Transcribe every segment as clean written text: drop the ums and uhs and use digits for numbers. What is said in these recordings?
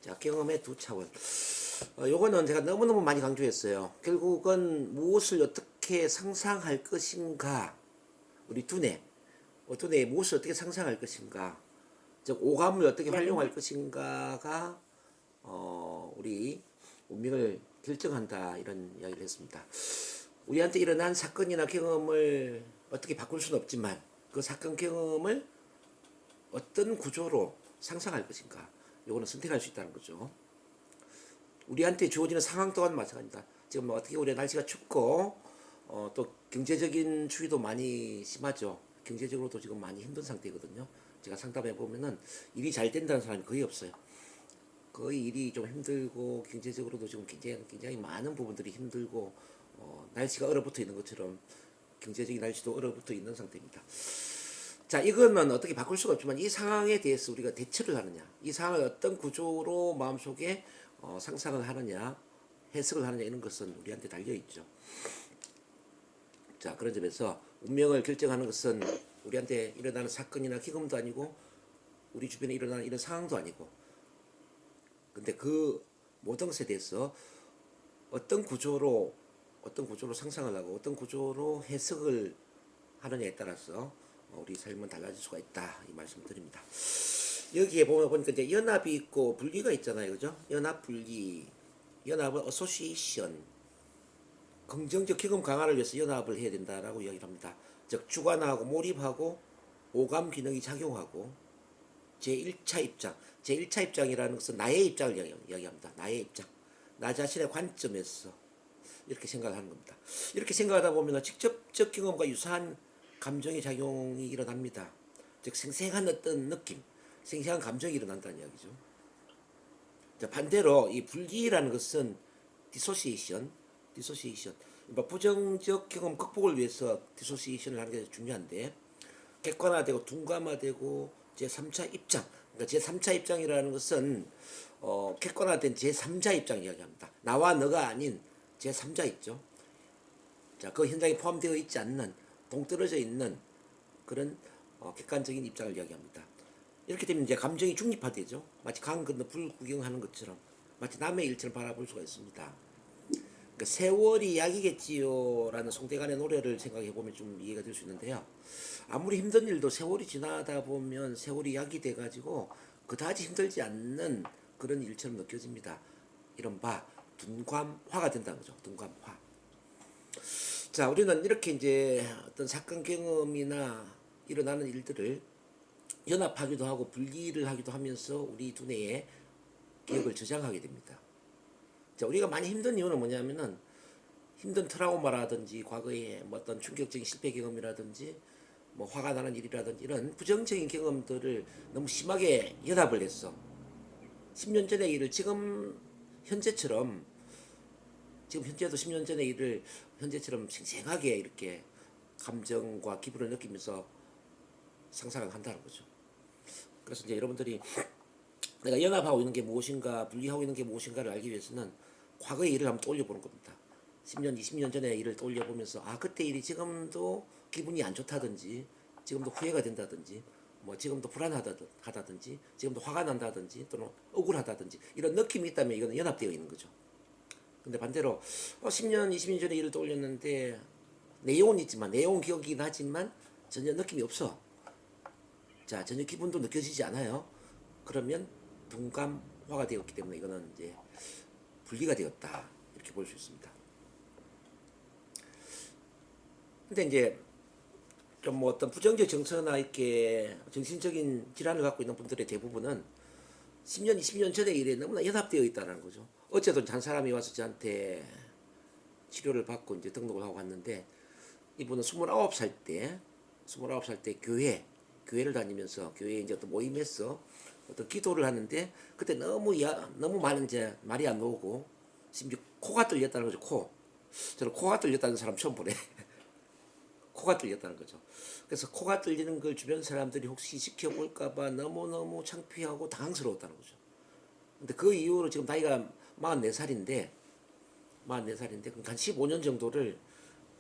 자, 경험의 두 차원. 요거는 제가 너무너무 많이 강조했어요. 결국은 무엇을 어떻게 상상할 것인가. 우리 두뇌 무엇을 어떻게 상상할 것인가. 즉, 오감을 어떻게 네. 활용할 것인가가, 우리 운명을 결정한다. 이런 이야기를 했습니다. 우리한테 일어난 사건이나 경험을 어떻게 바꿀 수는 없지만, 그 사건 경험을 어떤 구조로 상상할 것인가. 요거는 선택할 수 있다는 거죠. 우리한테 주어지는 상황 또한 마찬가지입니다. 지금 어떻게 우리 날씨가 춥고 또 경제적인 추위도 많이 심하죠. 경제적으로도 지금 많이 힘든 상태거든요. 제가 상담해 보면은 일이 잘 된다는 사람이 거의 없어요. 거의 일이 좀 힘들고 경제적으로도 지금 굉장히 많은 부분들이 힘들고 날씨가 얼어붙어 있는 것처럼 경제적인 날씨도 얼어붙어 있는 상태입니다. 자, 이거는 어떻게 바꿀 수가 없지만 이 상황에 대해서 우리가 대처를 하느냐, 이 상황을 어떤 구조로 마음속에 상상을 하느냐, 해석을 하느냐, 이런 것은 우리한테 달려있죠. 자, 그런 점에서 운명을 결정하는 것은 우리한테 일어나는 사건이나 기금도 아니고 우리 주변에 일어나는 이런 상황도 아니고, 근데 그 모든 것에 대해서 어떤 구조로 상상을 하고 어떤 구조로 해석을 하느냐에 따라서 우리 삶은 달라질 수가 있다, 이 말씀 드립니다. 여기에 보니까 이제 연합이 있고 분리가 있잖아요, 그죠? 연합, 분리. 연합은 어소시에이션, 긍정적 경험 강화를 위해서 연합을 해야 된다라고 이야기를 합니다. 즉, 주관하고 몰입하고 오감 기능이 작용하고 제1차 입장. 제1차 입장이라는 것은 나의 입장을 이야기합니다. 나의 입장. 나 자신의 관점에서 이렇게 생각을 하는 겁니다. 이렇게 생각하다 보면 직접적 경험과 유사한 감정의 작용이 일어납니다. 즉, 생생한 어떤 느낌, 생생한 감정이 일어난다는 이야기죠. 자, 반대로 이 분리라는 것은 디소시에이션, 그러니까 부정적 경험 극복을 위해서 디소시에이션을 하는 게 중요한데, 객관화되고 둔감화되고 제3차 입장, 그러니까 제3차 입장이라는 것은 객관화된 제3자 입장 이야기합니다. 나와 너가 아닌 제3자 있죠. 자, 그 현장에 포함되어 있지 않는, 동떨어져 있는 그런 객관적인 입장을 이야기합니다. 이렇게 되면 이제 감정이 중립화되죠. 마치 강 건너 불 구경하는 것처럼, 마치 남의 일처럼 바라볼 수가 있습니다. 그러니까 세월이 약이겠지요라는 송대관의 노래를 생각해 보면 좀 이해가 될 수 있는데요. 아무리 힘든 일도 세월이 지나다 보면 세월이 약이 돼가지고 그다지 힘들지 않는 그런 일처럼 느껴집니다. 이른바 둔감화가 된다는 거죠. 둔감화. 자, 우리는 이렇게 이제 어떤 사건 경험이나 일어나는 일들을 연합하기도 하고 분리를 하기도 하면서 우리 두뇌에 기억을 저장하게 됩니다. 자, 우리가 많이 힘든 이유는 뭐냐면은 힘든 트라우마라든지 과거에 뭐 어떤 충격적인 실패 경험이라든지 뭐 화가 나는 일이라든지 이런 부정적인 경험들을 너무 심하게 연합을 했어. 10년 전의 일을 지금 현재도 10년 전의 일을 현재처럼 생생하게 이렇게 감정과 기분을 느끼면서 상상을 한다는 거죠. 그래서 이제 여러분들이 내가 연합하고 있는 게 무엇인가, 분리하고 있는 게 무엇인가를 알기 위해서는 과거의 일을 한번 떠올려보는 겁니다. 10년, 20년 전의 일을 떠올려보면서 그때 일이 지금도 기분이 안 좋다든지 지금도 후회가 된다든지 뭐 지금도 불안하다든지 지금도 화가 난다든지 또는 억울하다든지 이런 느낌이 있다면 이거는 연합되어 있는 거죠. 근데 반대로 10년, 20년 전의 일을 떠올렸는데 내용은 있지만, 내용은 기억이 나지만 전혀 느낌이 없어. 자, 전혀 기분도 느껴지지 않아요. 그러면 둔감화가 되었기 때문에 이거는 이제 분리가 되었다, 이렇게 볼 수 있습니다. 근데 이제 좀 뭐 어떤 부정적 정서나 이렇게 정신적인 질환을 갖고 있는 분들의 대부분은 10년, 20년 전의 일에 너무나 연합되어 있다는 거죠. 어쨌든 한 사람이 와서 저한테 치료를 받고 이제 등록을 하고 갔는데, 이분은 29살 때 교회를 다니면서 교회에 이제 어떤 모임에서 어떤 기도를 하는데, 그때 너무 많은 이제 말이 안 나오고 심지어 코가 뚫렸다는 거죠. 저는 코가 뚫렸다는 사람 처음 보네. 코가 뚫렸다는 거죠. 그래서 코가 뚫리는 걸 주변 사람들이 혹시 지켜볼까봐 너무너무 창피하고 당황스러웠다는 거죠. 근데 그 이후로 지금 나이가 44살인데 그럼 한 15년 정도를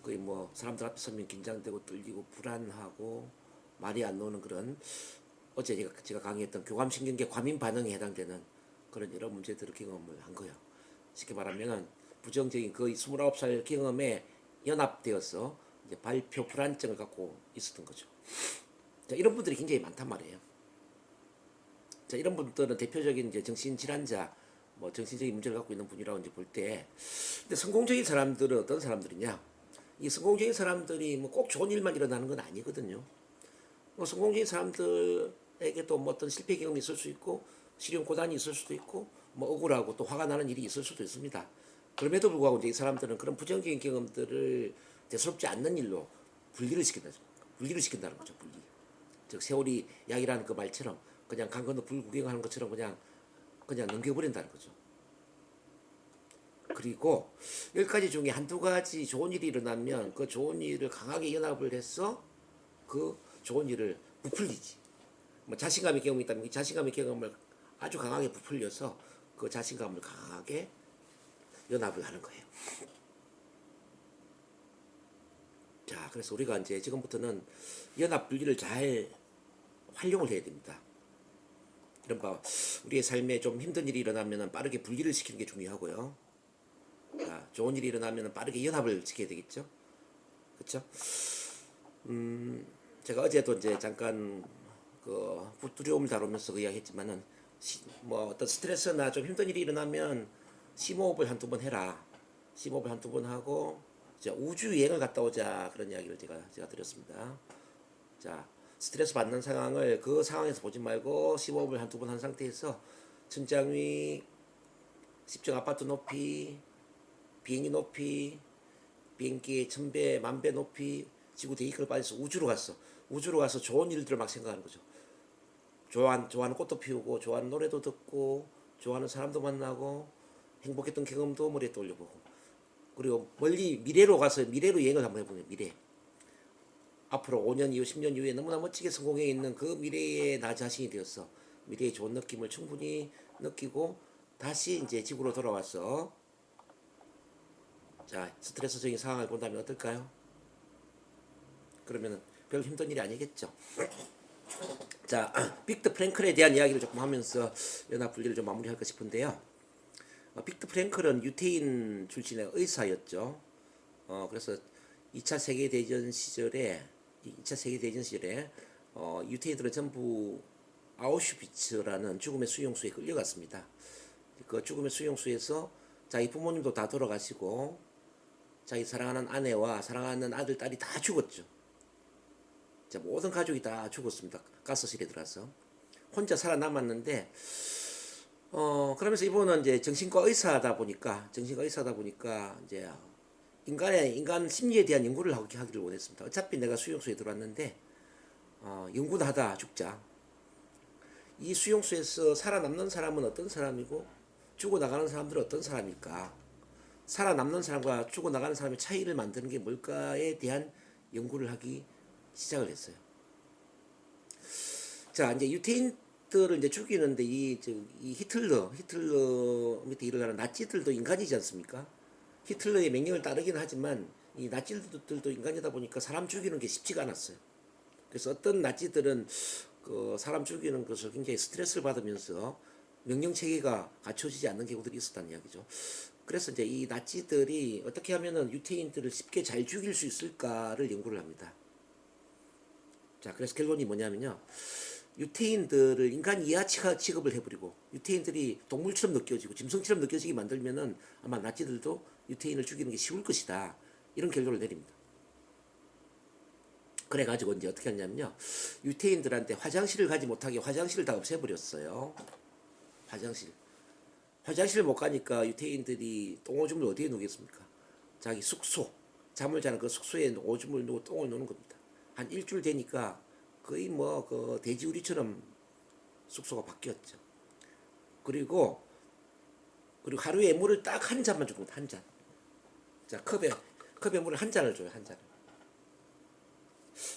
거의 뭐 사람들 앞에 서면 긴장되고 떨리고 불안하고 말이 안 나오는 그런, 어제 제가 강의했던 교감신경계 과민 반응에 해당되는 그런 여러 문제들을 경험을 한 거예요. 쉽게 말하면 부정적인 그 29살 경험에 연합되어서 이제 발표 불안증을 갖고 있었던 거죠. 자, 이런 분들이 굉장히 많단 말이에요. 자, 이런 분들은 대표적인 이제 정신질환자, 뭐 정신적인 문제를 갖고 있는 분이라고 이제 볼 때, 근데 성공적인 사람들은 어떤 사람들이냐? 이 성공적인 사람들이 뭐 꼭 좋은 일만 일어나는 건 아니거든요. 뭐 성공적인 사람들에게 또 뭐 어떤 실패 경험이 있을 수 있고, 시련 고난이 있을 수도 있고, 뭐 억울하고 또 화가 나는 일이 있을 수도 있습니다. 그럼에도 불구하고 이제 이 사람들은 그런 부정적인 경험들을 대수롭지 않는 일로 분리를 시킨다는 거죠. 분리. 즉 세월이 약이라는 그 말처럼 그냥 강 건너 불 구경하는 것처럼 그냥 넘겨버린다는 거죠. 그리고 10가지 중에 한두 가지 좋은 일이 일어나면 그 좋은 일을 강하게 연합을 해서 그 좋은 일을 부풀리지. 뭐 자신감의 경험이 있다면 이 자신감의 경험을 아주 강하게 부풀려서 그 자신감을 강하게 연합을 하는 거예요. 자, 그래서 우리가 이제 지금부터는 연합 분리를 잘 활용을 해야 됩니다. 이른바 우리의 삶에 좀 힘든 일이 일어나면 빠르게 분리를 시키는 게 중요하고요. 자, 좋은 일이 일어나면 빠르게 연합을 시켜야 되겠죠. 그렇죠? 제가 어제도 이제 잠깐 그 두려움을 다루면서 그 이야기했지만은 뭐 어떤 스트레스나 좀 힘든 일이 일어나면 심호흡을 한두 번 해라. 심호흡을 한두 번 하고 이제 우주 여행을 갔다 오자 그런 이야기를 제가 드렸습니다. 자, 스트레스 받는 상황을 그 상황에서 보지 말고 심호흡을 한두 번 한 상태에서 천장 위, 10층 아파트 높이, 비행기 높이, 비행기의 1000배, 10,000배 높이, 지구 대기권을 빠져서 우주로 갔어. 우주로 가서 좋은 일들을 막 생각하는 거죠. 좋아하는 꽃도 피우고, 좋아하는 노래도 듣고, 좋아하는 사람도 만나고, 행복했던 경험도 머리에 떠올려보고, 그리고 멀리 미래로 가서 미래로 여행을 한번 해보는 미래. 앞으로 5년 이후, 10년 이후에 너무나 멋지게 성공해 있는 그 미래의 나 자신이 되어서 미래의 좋은 느낌을 충분히 느끼고 다시 이제 지구로 돌아와서 자, 스트레스적인 상황을 본다면 어떨까요? 그러면은 별 힘든 일이 아니겠죠. 자, 빅터 프랭클에 대한 이야기를 조금 하면서 연합 분리를 좀 마무리할까 싶은데요. 빅터 프랭클은 유태인 출신의 의사였죠. 그래서 2차 세계대전 시절에 유태인들은 전부 아우슈비츠라는 죽음의 수용소에 끌려갔습니다. 그 죽음의 수용소에서 자기 부모님도 다 돌아가시고 자기 사랑하는 아내와 사랑하는 아들, 딸이 다 죽었죠. 자, 모든 가족이 다 죽었습니다. 가스실에 들어가서 혼자 살아남았는데 그러면서 이분은 이제 정신과 의사다 보니까 이제 인간 심리에 대한 연구를 하기를 원했습니다. 어차피 내가 수용소에 들어왔는데 연구는 하다 죽자. 이 수용소에서 살아남는 사람은 어떤 사람이고 죽어나가는 사람들은 어떤 사람일까? 살아남는 사람과 죽어나가는 사람의 차이를 만드는 게 뭘까에 대한 연구를 하기 시작을 했어요. 자, 이제 유태인들을 이제 죽이는데 이 히틀러 밑에 일어나는 나치들도 인간이지 않습니까? 히틀러의 명령을 따르긴 하지만 이 나치들도 인간이다 보니까 사람 죽이는 게 쉽지가 않았어요. 그래서 어떤 나치들은 그 사람 죽이는 것을 굉장히 스트레스를 받으면서 명령 체계가 갖춰지지 않는 경우들이 있었다는 이야기죠. 그래서 이제 이 나치들이 어떻게 하면은 유태인들을 쉽게 잘 죽일 수 있을까를 연구를 합니다. 자, 그래서 결론이 뭐냐면요. 유태인들을 인간 이하 취급을 해버리고 유태인들이 동물처럼 느껴지고 짐승처럼 느껴지게 만들면은 아마 나치들도 유태인을 죽이는 게 쉬울 것이다. 이런 결론을 내립니다. 그래가지고 이제 어떻게 하냐면요. 유태인들한테 화장실을 가지 못하게 화장실을 다 없애버렸어요. 화장실 못 가니까 유태인들이 똥오줌을 어디에 누겠습니까? 자기 숙소, 잠을 자는 그 숙소에 오줌을 누고 똥을 누는 겁니다. 한 일주일 되니까 거의 뭐 그 돼지우리처럼 숙소가 바뀌었죠. 그리고 하루에 물을 딱 한 잔만 줍니다. 한 잔. 자, 컵에 물을 한 잔을 줘요. 한 잔을.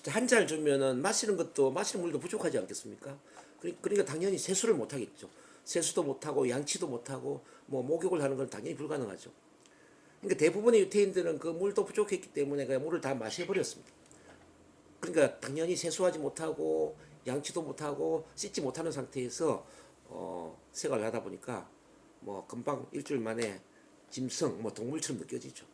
자, 한 잔을 주면은 마시는 물도 부족하지 않겠습니까? 그러니까 당연히 세수를 못 하겠죠. 세수도 못 하고 양치도 못 하고 뭐 목욕을 하는 건 당연히 불가능하죠. 그러니까 대부분의 유태인들은 그 물도 부족했기 때문에 그냥 물을 다 마셔버렸습니다. 그러니까 당연히 세수하지 못하고 양치도 못하고 씻지 못하는 상태에서 생활을 하다 보니까 뭐 금방 일주일 만에 짐승, 뭐 동물처럼 느껴지죠.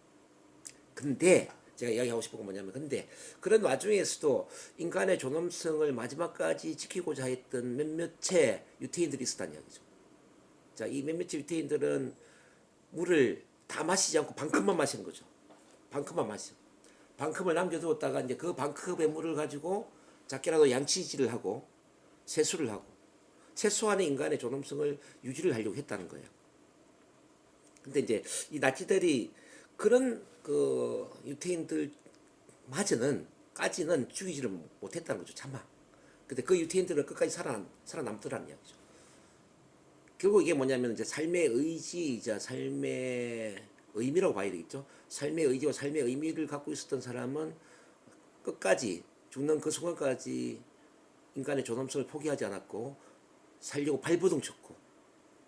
근데 제가 이야기하고 싶은 건 뭐냐면, 근데 그런 와중에서도 인간의 존엄성을 마지막까지 지키고자 했던 몇몇의 유태인들이 있었다는 이야기죠. 자, 이 몇몇의 유태인들은 물을 다 마시지 않고 반컵만 마시는 거죠. 반컵만 마셔. 반컵을 남겨두었다가 이제 그 반컵의 물을 가지고 작게라도 양치질을 하고 세수를 하고 세수하는 인간의 존엄성을 유지를 하려고 했다는 거예요. 근데 이제 이 나치들이 그런 그 유태인들 까지는 죽이지를 못했다는 거죠. 차마. 근데 그 유태인들은 끝까지 살아남더라는 이야기죠. 결국 이게 뭐냐면 이제 삶의 의지이자 삶의 의미라고 봐야 되겠죠. 삶의 의지와 삶의 의미를 갖고 있었던 사람은 끝까지 죽는 그 순간까지 인간의 존엄성을 포기하지 않았고 살려고 발버둥 쳤고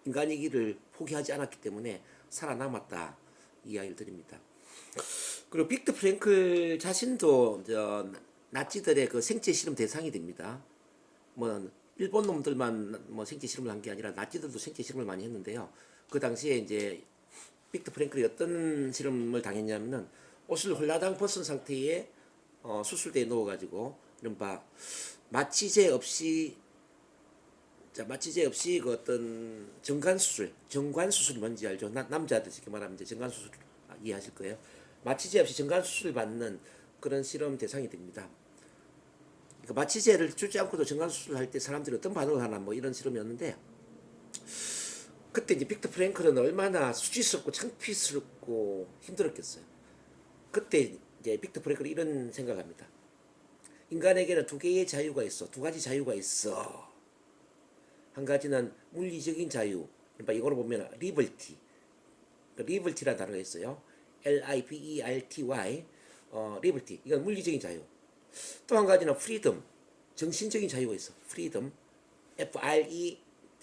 인간이기를 포기하지 않았기 때문에 살아남았다, 이 이야기를 드립니다. 그리고 빅터 프랭클 자신도 나치들의 그 생체 실험 대상이 됩니다. 뭐 일본 놈들만 뭐 생체 실험을 한 게 아니라 나치들도 생체 실험을 많이 했는데요. 그 당시에 이제 빅터 프랭클이 어떤 실험을 당했냐면은 옷을 홀라당 벗은 상태에 수술대에 넣어가지고 이른바 마취제 없이 그 어떤 정관 수술이 뭔지 알죠? 남자들 이렇게 말하면 이제 정관 수술 이해하실 거예요. 마취제 없이 정관 수술을 받는 그런 실험 대상이 됩니다. 그러니까 마취제를 주지 않고도 정관 수술을 할 때 사람들이 어떤 반응을 하나 뭐 이런 실험이었는데, 그때 이제 빅터 프랭클은 얼마나 수치스럽고 창피스럽고 힘들었겠어요. 그때 이제 빅터 프랭클은 이런 생각합니다. 인간에게는 두 개의 자유가 있어. 두 가지 자유가 있어. 한 가지는 물리적인 자유. 그러니까 이거로 보면 리버티. 리버티라는 단어가 있어요. L-I-B-E-R-T-Y. 리버티. 이건 물리적인 자유. 또 한 가지는 프리덤. 정신적인 자유가 있어. 프리덤. F-R-E-D-O-M.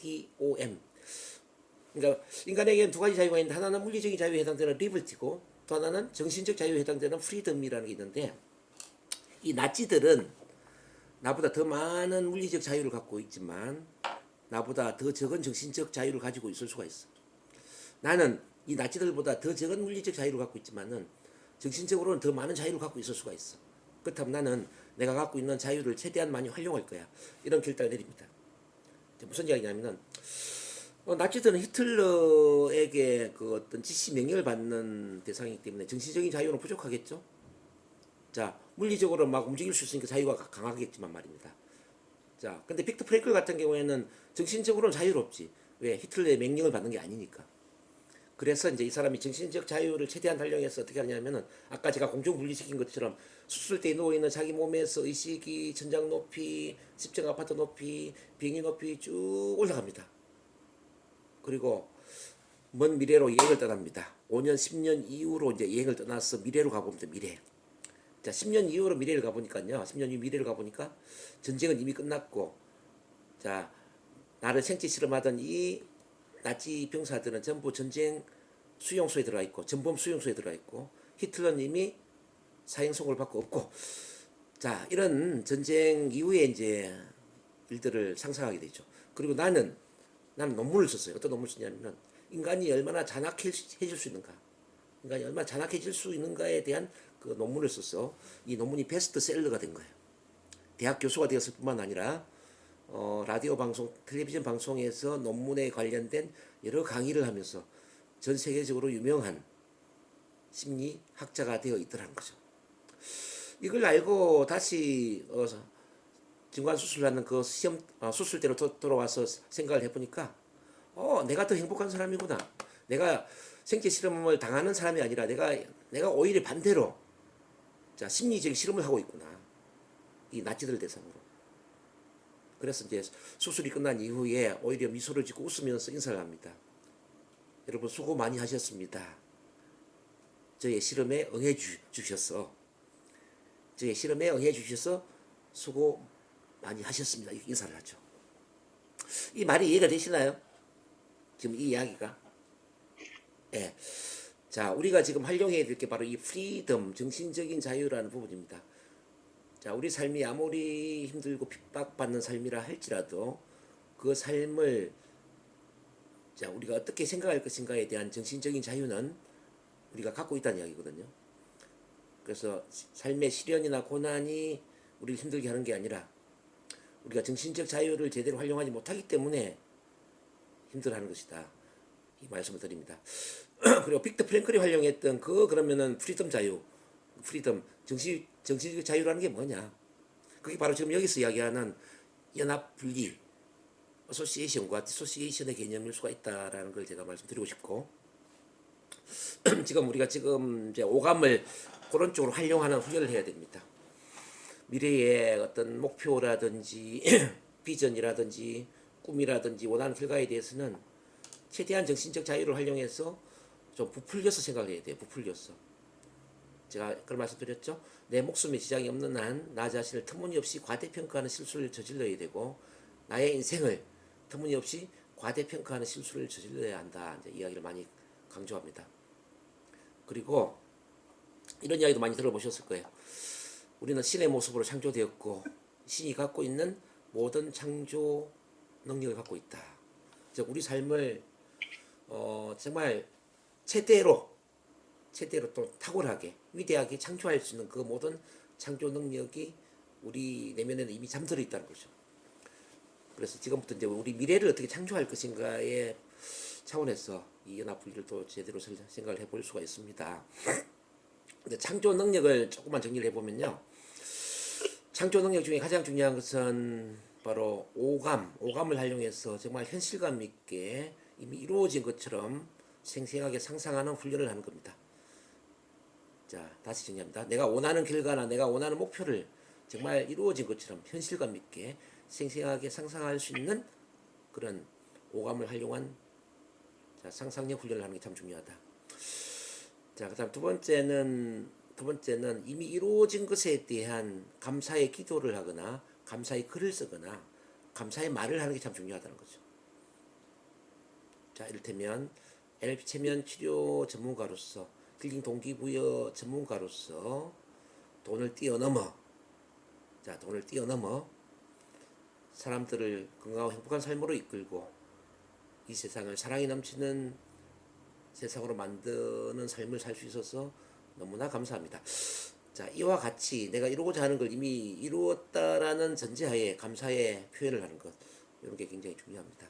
그러니까 인간에게는 두 가지 자유가 있는데, 하나는 물리적인 자유에 해당되는 리버티고 또 하나는 정신적 자유에 해당되는 프리덤이라는 게 있는데, 이 나치들은 나보다 더 많은 물리적 자유를 갖고 있지만 나보다 더 적은 정신적 자유를 가지고 있을 수가 있어. 나는 이 나치들보다 더 적은 물리적 자유를 갖고 있지만은 정신적으로는 더 많은 자유를 갖고 있을 수가 있어. 그렇다면 나는 내가 갖고 있는 자유를 최대한 많이 활용할 거야. 이런 결단을 내립니다. 무슨 이야기냐면은 나치들은 히틀러에게 그 어떤 지시 명령을 받는 대상이기 때문에 정신적인 자유는 부족하겠죠. 자, 물리적으로 막 움직일 수 있으니까 자유가 강하겠지만 말입니다. 자, 근데 빅터 프랭클 같은 경우에는 정신적으로는 자유롭지. 왜? 히틀러의 명령을 받는 게 아니니까. 그래서 이제 이 사람이 정신적 자유를 최대한 활용해서 어떻게 하냐면은 아까 제가 공중 분리시킨 것처럼 수술대에 누워 있는 자기 몸에서 의식이 천장 높이, 10층 아파트 높이, 비행기 높이 쭉 올라갑니다. 그리고 먼 미래로 여행을 떠납니다. 5년, 10년 이후로 이제 여행을 떠나서 미래로 가봅니다. 미래. 자, 10년 이후로 미래를 가보니까요. 10년 이후 미래를 가보니까 전쟁은 이미 끝났고, 자, 나를 생체 실험하던 이 나치 병사들은 전부 전쟁 수용소에 들어가 있고, 전범 수용소에 들어가 있고, 히틀러는 이미 사형 선고를 받고 없고, 자, 이런 전쟁 이후에 이제 일들을 상상하게 되죠. 그리고 나는 논문을 썼어요. 어떤 논문을 썼냐면, 인간이 얼마나 잔악해질 수 있는가, 인간이 얼마나 잔악해질 수 있는가에 대한 그 논문을 썼어. 이 논문이 베스트셀러가 된 거예요. 대학 교수가 되었을 뿐만 아니라 라디오 방송, 텔레비전 방송에서 논문에 관련된 여러 강의를 하면서 전 세계적으로 유명한 심리학자가 되어 있더라는 거죠. 이걸 알고 다시 정관 수술하는 그 시험 수술대로 돌아와서 생각을 해보니까 내가 더 행복한 사람이구나. 내가 생체 실험을 당하는 사람이 아니라 내가 오히려 반대로 자, 심리적인 실험을 하고 있구나. 이 나치들 대상으로. 그래서 이제 수술이 끝난 이후에 오히려 미소를 짓고 웃으면서 인사를 합니다. 여러분 수고 많이 하셨습니다. 저의 실험에 응해 주셔서 저의 실험에 응해 주셔서 수고 많이 하셨습니다. 이렇게 인사를 하죠. 이 말이 이해가 되시나요? 지금 이 이야기가. 예. 자, 우리가 지금 활용해야 될 게 바로 이 프리덤, 정신적인 자유라는 부분입니다. 자, 우리 삶이 아무리 힘들고 핍박받는 삶이라 할지라도 그 삶을 자, 우리가 어떻게 생각할 것인가에 대한 정신적인 자유는 우리가 갖고 있다는 이야기거든요. 그래서 삶의 시련이나 고난이 우리를 힘들게 하는 게 아니라 우리가 정신적 자유를 제대로 활용하지 못하기 때문에 힘들어하는 것이다. 이 말씀을 드립니다. 그리고 빅터 프랭클이 활용했던 그러면은 프리덤 자유, 프리덤 정신적 자유라는 게 뭐냐? 그게 바로 지금 여기서 이야기하는 연합 분리, 어소시에이션과 디소시에이션의 개념일 수가 있다라는 걸 제가 말씀드리고 싶고, 지금 이제 오감을 그런 쪽으로 활용하는 훈련을 해야 됩니다. 미래의 어떤 목표라든지 비전이라든지 꿈이라든지 원하는 결과에 대해서는 최대한 정신적 자유를 활용해서 좀 부풀려서 생각을 해야 돼요. 부풀려서. 제가 그런 말씀드렸죠. 내 목숨에 지장이 없는 한 나 자신을 터무니없이 과대평가하는 실수를 저질러야 되고, 나의 인생을 터무니없이 과대평가하는 실수를 저질러야 한다. 이제 이야기를 많이 강조합니다. 그리고 이런 이야기도 많이 들어보셨을 거예요. 우리는 신의 모습으로 창조되었고 신이 갖고 있는 모든 창조 능력을 갖고 있다. 즉 우리 삶을 정말 최대로 또 탁월하게 위대하게 창조할 수 있는 그 모든 창조 능력이 우리 내면에는 이미 잠들어 있다는 거죠. 그래서 지금부터 이제 우리 미래를 어떻게 창조할 것인가의 차원에서 이 연합 분리를 또 제대로 생각을 해볼 수가 있습니다. 근데 창조 능력을 조금만 정리를 해보면요, 창조 능력 중에 가장 중요한 것은 바로 오감을 활용해서 정말 현실감 있게 이미 이루어진 것처럼 생생하게 상상하는 훈련을 하는 겁니다. 자, 다시 정리합니다. 내가 원하는 결과나 내가 원하는 목표를 정말 이루어진 것처럼 현실감 있게 생생하게 상상할 수 있는 그런 오감을 활용한 상상력 훈련을 하는 게 참 중요하다. 자, 그다음 두 번째는 이미 이루어진 것에 대한 감사의 기도를 하거나 감사의 글을 쓰거나 감사의 말을 하는 게 참 중요하다는 거죠. 자, 이를테면 NLP 체면 치료 전문가로서, 힐링 동기부여 전문가로서 돈을 뛰어넘어 사람들을 건강하고 행복한 삶으로 이끌고 이 세상을 사랑이 넘치는 세상으로 만드는 삶을 살 수 있어서 너무나 감사합니다. 자, 이와 같이 내가 이루고자 하는 걸 이미 이루었다라는 전제하에 감사의 표현을 하는 것, 이런 게 굉장히 중요합니다.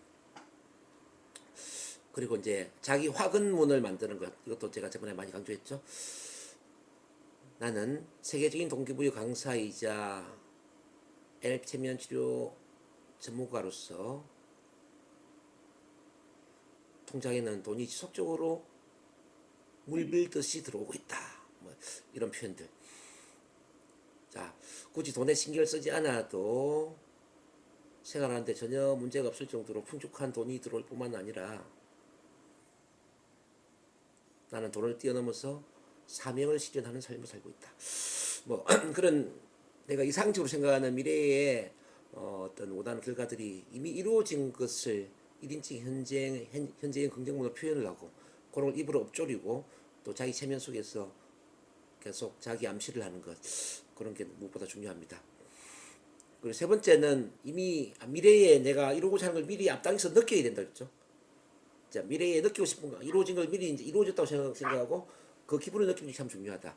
그리고 이제 자기 화근문을 만드는 것, 이것도 제가 저번에 많이 강조했죠. 나는 세계적인 동기부여 강사이자 NLP 체면 치료 전문가로서 통장에는 돈이 지속적으로 물밀듯이 들어오고 있다. 뭐 이런 표현들. 자, 굳이 돈에 신경을 쓰지 않아도 생활하는데 전혀 문제가 없을 정도로 풍족한 돈이 들어올 뿐만 아니라 나는 돈을 뛰어넘어서 사명을 실현하는 삶을 살고 있다. 뭐 그런 내가 이상적으로 생각하는 미래의 어떤 원하는 결과들이 이미 이루어진 것을 1인칭 현재의 긍정문으로 표현을 하고 그런 걸 입으로 엎조리고 또 자기 체면 속에서 계속 자기 암시를 하는 것, 그런 게 무엇보다 중요합니다. 그리고 세 번째는 이미 미래에 내가 이루고자 하는 걸 미리 앞당겨서 느껴야 된다 그랬죠. 자, 미래에 느끼고 싶은 거, 이루어진 걸 미리 이제 이루어졌다고 생각하고 그 기분을 느끼는 게 참 중요하다.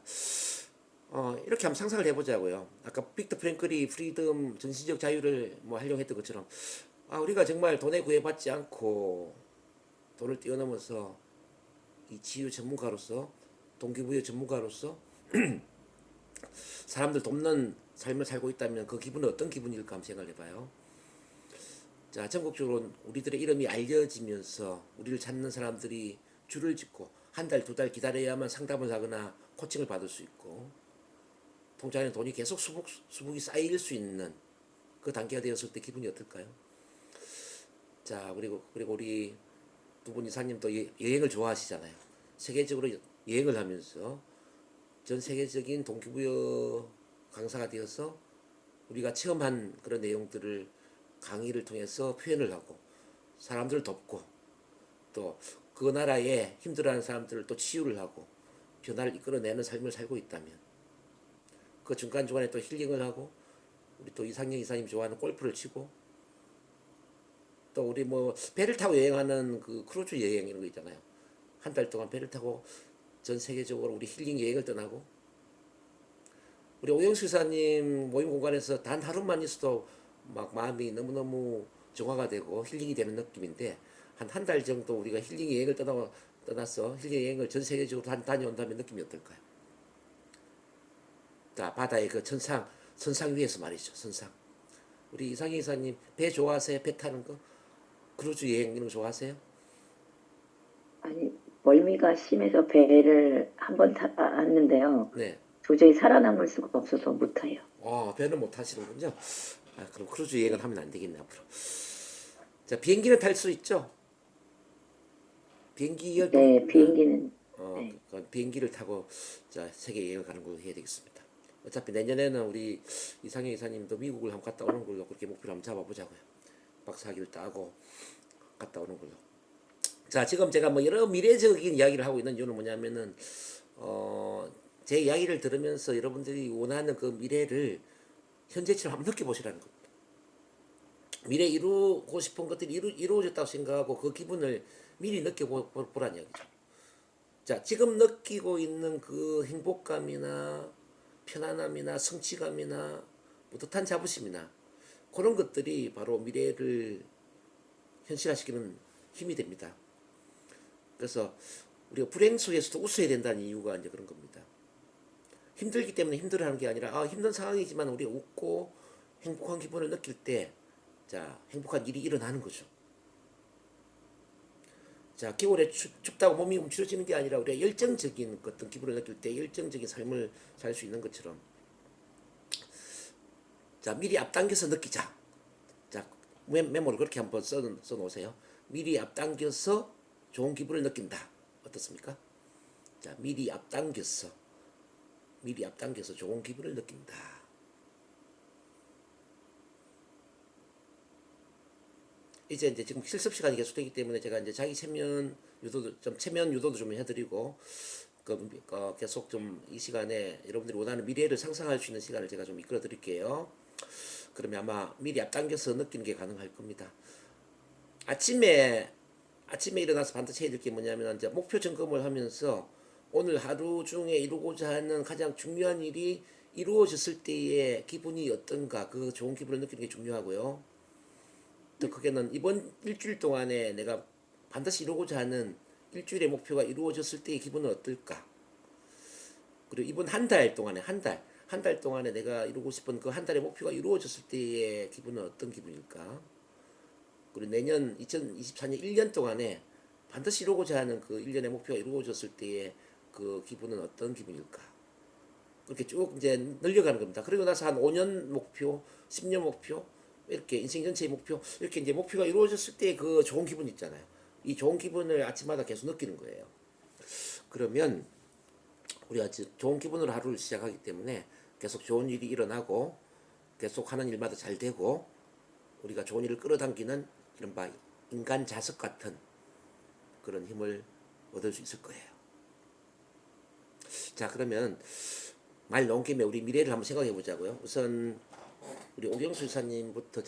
이렇게 한번 상상을 해보자고요. 아까 빅터 프랭클이 프리덤, 정신적 자유를 뭐 활용했던 것처럼, 우리가 정말 돈에 구애받지 않고 돈을 뛰어넘어서 이 치유 전문가로서, 동기부여 전문가로서 사람들 돕는 삶을 살고 있다면 그 기분은 어떤 기분일까 한번 생각을 해봐요. 자, 전국적으로 우리들의 이름이 알려지면서 우리를 찾는 사람들이 줄을 짓고 한 달, 두 달 기다려야만 상담을 하거나 코칭을 받을 수 있고 통장에 돈이 계속 수북이 쌓일 수 있는 그 단계가 되었을 때 기분이 어떨까요? 자, 그리고 우리 두 분 이사님 또 여행을 좋아하시잖아요. 세계적으로 여행을 하면서 전 세계적인 동기부여 강사가 되어서 우리가 체험한 그런 내용들을 강의를 통해서 표현을 하고 사람들을 돕고 또 그 나라에 힘들어하는 사람들을 또 치유를 하고 변화를 이끌어내는 삶을 살고 있다면 그 중간중간에 또 힐링을 하고 우리 또 이상형 이사님 좋아하는 골프를 치고 또 우리 뭐 배를 타고 여행하는 그 크루즈 여행 이런 거 있잖아요. 한 달 동안 배를 타고 전 세계적으로 우리 힐링 여행을 떠나고 우리 오영수 기사님 모임 공간에서 단 하루만 있어도 막 마음이 너무너무 정화가 되고 힐링이 되는 느낌인데 한 달 정도 우리가 힐링 여행을 떠나서 힐링 여행을 전 세계적으로 다녀온다면 느낌이 어떨까요? 자, 바다의 그 선상 위에서 말이죠. 선상. 우리 이상희 기사님 배 좋아하세요? 배 타는 거? 크루즈 여행 이런 거 좋아하세요? 아니, 멀미가 심해서 배를 한 번 탔는데요. 네. 도저히 살아남을 수가 없어서 못 타요. 배는 못 타시는군요. 아, 그럼 크루즈 여행은 하면 안 되겠네, 앞으로. 자, 비행기는 탈 수 있죠? 비행기 네, 비행기는 네. 비행기를 타고 자 세계 여행을 가는 걸로 해야 되겠습니다. 어차피 내년에는 우리 이상희 이사님도 미국을 한번 갔다 오는 걸로 그렇게 목표를 한번 잡아보자고요. 박사학위를 따고 갔다 오는 걸로. 자, 지금 제가 뭐 여러 미래적인 이야기를 하고 있는 이유는 뭐냐면은 제 이야기를 들으면서 여러분들이 원하는 그 미래를 현재처럼 한번 느껴보시라는 겁니다. 미래 이루고 싶은 것들이 이루어졌다고 생각하고 그 기분을 미리 느껴보라는 이야기죠. 자, 지금 느끼고 있는 그 행복감이나 편안함이나 성취감이나 뿌듯한 자부심이나 그런 것들이 바로 미래를 현실화시키는 힘이 됩니다. 그래서 우리가 불행 속에서도 웃어야 된다는 이유가 이제 그런 겁니다. 힘들기 때문에 힘들어하는 게 아니라 힘든 상황이지만 우리가 웃고 행복한 기분을 느낄 때 자, 행복한 일이 일어나는 거죠. 자, 겨울에 춥다고 몸이 움츠러지는 게 아니라 우리가 열정적인 어떤 기분을 느낄 때 열정적인 삶을 살 수 있는 것처럼 자, 미리 앞당겨서 느끼자. 자, 메모를 그렇게 한번 써놓으세요. 미리 앞당겨서 좋은 기분을 느낀다. 어떻습니까? 자, 미리 앞당겨서 좋은 기분을 느낀다. 이제 지금 실습 시간이 계속되기 때문에 제가 이제 자기 체면 유도도 좀 해드리고 계속 좀 이 시간에 여러분들이 원하는 미래를 상상할 수 있는 시간을 제가 좀 이끌어 드릴게요. 그러면 아마 미리 앞당겨서 느끼는 게 가능할 겁니다. 아침에 일어나서 반드시 해야 될 게 뭐냐면 이제 목표 점검을 하면서 오늘 하루 중에 이루고자 하는 가장 중요한 일이 이루어졌을 때의 기분이 어떤가 그 좋은 기분을 느끼는 게 중요하고요. 더 크게는 이번 일주일 동안에 내가 반드시 이루고자 하는 일주일의 목표가 이루어졌을 때의 기분은 어떨까? 그리고 이번 한 달 동안에 한 달 동안에 내가 이루고 싶은 그 한 달의 목표가 이루어졌을 때의 기분은 어떤 기분일까? 그리고 내년 2024년 1년 동안에 반드시 이루고자 하는 그 1년의 목표가 이루어졌을 때의 그 기분은 어떤 기분일까? 그렇게 쭉 이제 늘려가는 겁니다. 그리고 나서 한 5년 목표, 10년 목표, 이렇게 인생 전체의 목표, 이렇게 이제 목표가 이루어졌을 때 그 좋은 기분 있잖아요. 이 좋은 기분을 아침마다 계속 느끼는 거예요. 그러면 우리가 좋은 기분으로 하루를 시작하기 때문에 계속 좋은 일이 일어나고 계속 하는 일마다 잘 되고 우리가 좋은 일을 끌어당기는 이른바 인간 자석 같은 그런 힘을 얻을 수 있을 거예요. 자, 그러면 말 나온 김에 우리 미래를 한번 생각해 보자고요. 우선 우리 오경수 이사님부터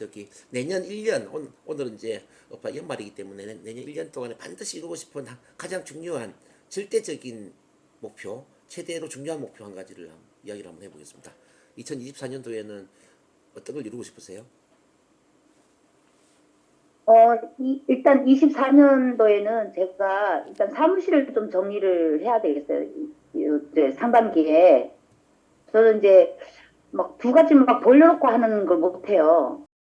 내년 1년 오늘은 이제 연말이기 때문에 내년 1년 동안에 반드시 이루고 싶은 가장 중요한 절대적인 목표, 최대로 중요한 목표 한 가지를 이야기를 한번 해보겠습니다. 2024년도에는 어떤 걸 이루고 싶으세요? 일단 24년도에는 제가 일단 사무실을 좀 정리를 해야 되겠어요. 이제 상반기에. 저는 이제 막 두 가지 막 벌려놓고 하는 걸 못해요.